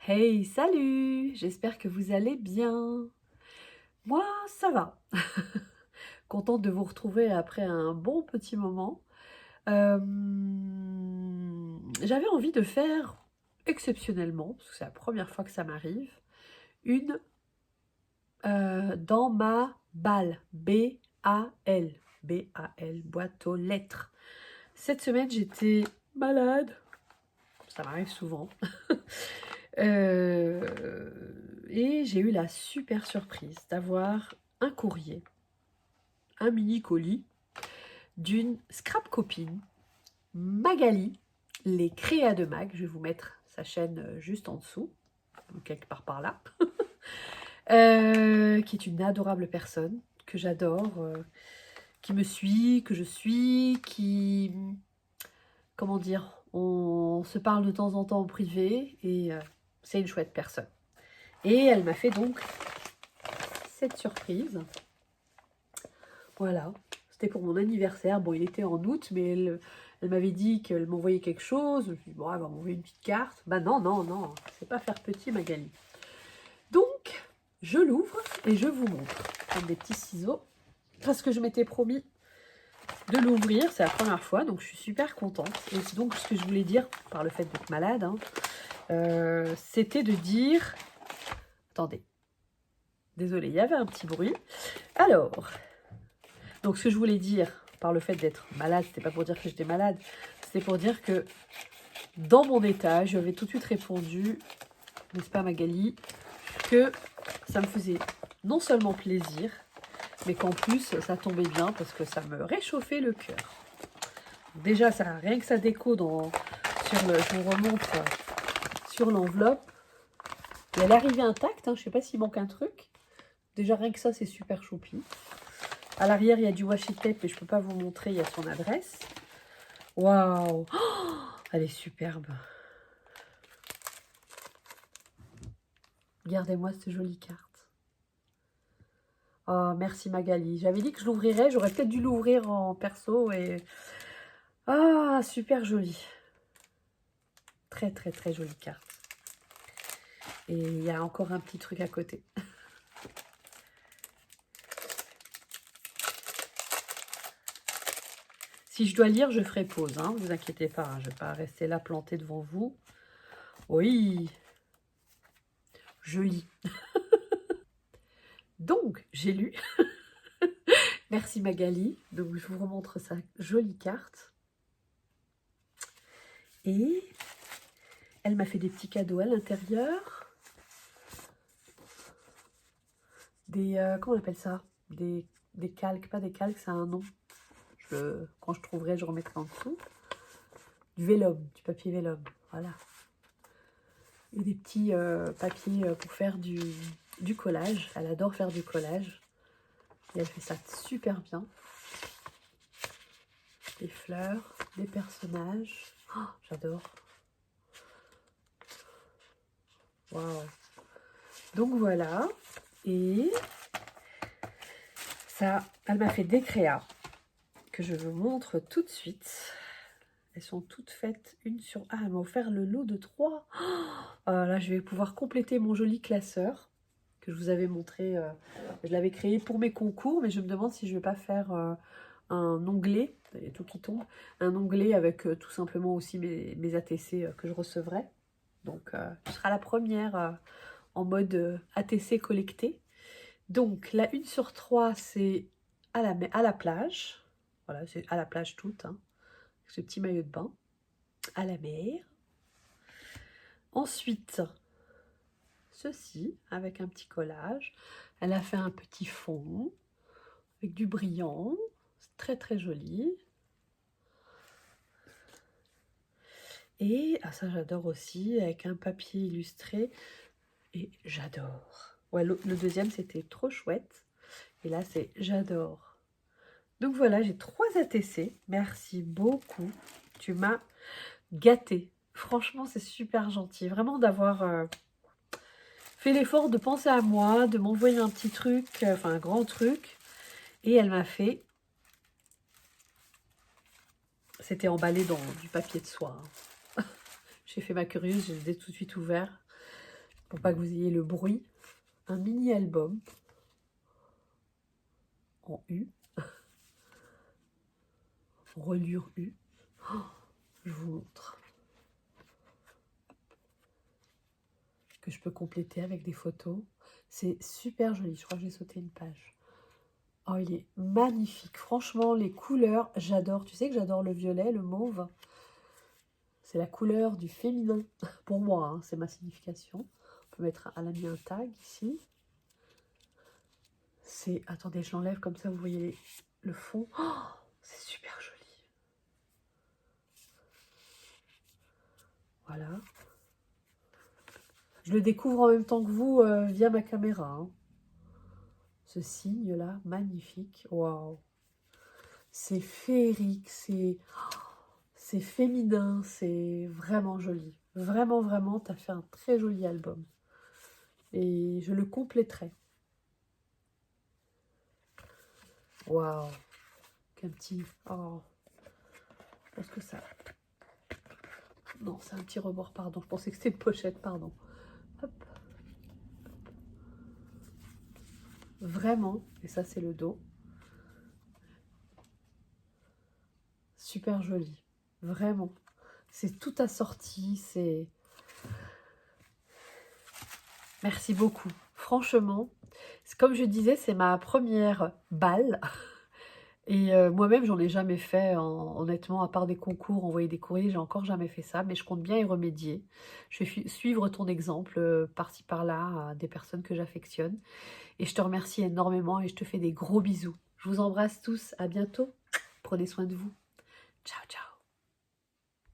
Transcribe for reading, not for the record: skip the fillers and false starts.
Hey, salut! J'espère que vous allez bien. Moi, ça va. Contente de vous retrouver après un bon petit moment. Euh, J'avais envie de faire exceptionnellement, parce que c'est la première fois que ça m'arrive, une dans ma balle. B-A-L. B-A-L, boîte aux lettres. Cette semaine, j'étais malade. Ça m'arrive souvent. Euh, et j'ai eu la super surprise d'avoir un courrier, un mini colis d'une scrap copine, Magali, les créas de Mag. Je vais vous mettre sa chaîne juste en dessous, ou quelque part par là, qui est une adorable personne que j'adore, qui me suit, que je suis, qui, comment dire, on se parle de temps en temps en privé et c'est une chouette personne. Et elle m'a fait donc cette surprise. Voilà, c'était pour mon anniversaire. Bon, il était en août, mais elle m'avait dit qu'elle m'envoyait quelque chose. Je me suis dit, bon, elle va m'envoyer une petite carte. Bah non, non, non, c'est pas faire petit, Magali. Donc, je l'ouvre et je vous montre. Avec des petits ciseaux, parce que je m'étais promis de l'ouvrir. C'est la première fois, donc je suis super contente. Et c'est donc ce que je voulais dire, par le fait d'être malade, hein, c'était de dire... Attendez. Désolée, il y avait un petit bruit. Alors... Donc ce que je voulais dire par le fait d'être malade, c'était pas pour dire que j'étais malade, c'était pour dire que dans mon état, je lui avais tout de suite répondu, n'est-ce pas Magali, que ça me faisait non seulement plaisir, mais qu'en plus ça tombait bien parce que ça me réchauffait le cœur. Déjà, ça, rien que ça déco je vous remonte sur l'enveloppe. Et elle est arrivée intacte, hein, je sais pas s'il manque un truc. Déjà rien que ça, c'est super choupi. À l'arrière, il y a du washi tape, mais je ne peux pas vous montrer, il y a son adresse. Waouh! Oh, elle est superbe. Regardez-moi cette jolie carte. Oh, merci Magali. J'avais dit que je l'ouvrirais, j'aurais peut-être dû l'ouvrir en perso. Et ah, super jolie. Très, très, très jolie carte. Et il y a encore un petit truc à côté. Si je dois lire, je ferai pause. Hein, vous inquiétez pas, hein, je ne vais pas rester là plantée devant vous. Oui, je lis. Donc, j'ai lu. Merci Magali. Donc, je vous remontre sa jolie carte. Et elle m'a fait des petits cadeaux à l'intérieur. Comment on appelle ça? Des calques, pas des calques, ça a un nom. Quand je trouverai, je remettrai en dessous. Du vélum, du papier vélum, voilà. Et des petits papiers pour faire du collage. Elle adore faire du collage. Et elle fait ça super bien. Des fleurs, des personnages. Oh, j'adore. Waouh. Donc voilà. Et ça, elle m'a fait des créas que je vous montre tout de suite. Elles sont toutes faites une sur... Ah, elle m'a offert le lot de 3. Oh, là, je vais pouvoir compléter mon joli classeur que je vous avais montré. Je l'avais créé pour mes concours, mais je me demande si je ne vais pas faire un onglet, il y a tout qui tombe, un onglet avec tout simplement aussi mes ATC que je recevrai. Donc, ce sera la première en mode ATC collecté. Donc, la 1 sur 3, c'est à la plage. Voilà, c'est à la plage toute, hein, avec ce petit maillot de bain. À la mer. Ensuite, ceci, avec un petit collage. Elle a fait un petit fond, avec du brillant. C'est très, très joli. Et, ah ça j'adore aussi, avec un papier illustré. Et j'adore. Ouais, le deuxième, c'était trop chouette. Et là, c'est j'adore. Donc voilà, j'ai 3 ATC. Merci beaucoup. Tu m'as gâtée. Franchement, c'est super gentil. Vraiment d'avoir fait l'effort de penser à moi, de m'envoyer un petit truc, enfin un grand truc. Et elle m'a fait... C'était emballé dans du papier de soie. Hein. J'ai fait ma curieuse, je les ai tout de suite ouverts. pour pas que vous ayez le bruit. Un mini album en U, reliure U. Oh, je vous montre. Que je peux compléter avec des photos. C'est super joli. Je crois que j'ai sauté une page. Oh, il est magnifique. Franchement, les couleurs, j'adore. Tu sais que j'adore le violet, le mauve. C'est la couleur du féminin. Pour moi, hein, c'est ma signification. On peut mettre à la mis un tag ici. C'est... Attendez, je l'enlève comme ça, vous voyez le fond. Oh, c'est super joli. Voilà. Je le découvre en même temps que vous via ma caméra. Hein. Ce signe-là, magnifique. Waouh. C'est féerique, c'est féminin, c'est vraiment joli. Vraiment, vraiment, tu as fait un très joli album. Et je le compléterai. Waouh. Qu'un petit... Oh. Je pense que ça... Non, c'est un petit rebord, pardon. Je pensais que c'était une pochette, pardon. Hop. Vraiment, et ça c'est le dos. Super joli. Vraiment. C'est tout assorti, c'est... Merci beaucoup. Franchement, comme je disais, c'est ma première balle. Et moi-même, j'en ai jamais fait, honnêtement, à part des concours, envoyer des courriers, j'ai encore jamais fait ça, mais je compte bien y remédier. Je vais suivre ton exemple, par-ci par-là, à des personnes que j'affectionne. Et je te remercie énormément et je te fais des gros bisous. Je vous embrasse tous, à bientôt. Prenez soin de vous. Ciao, ciao.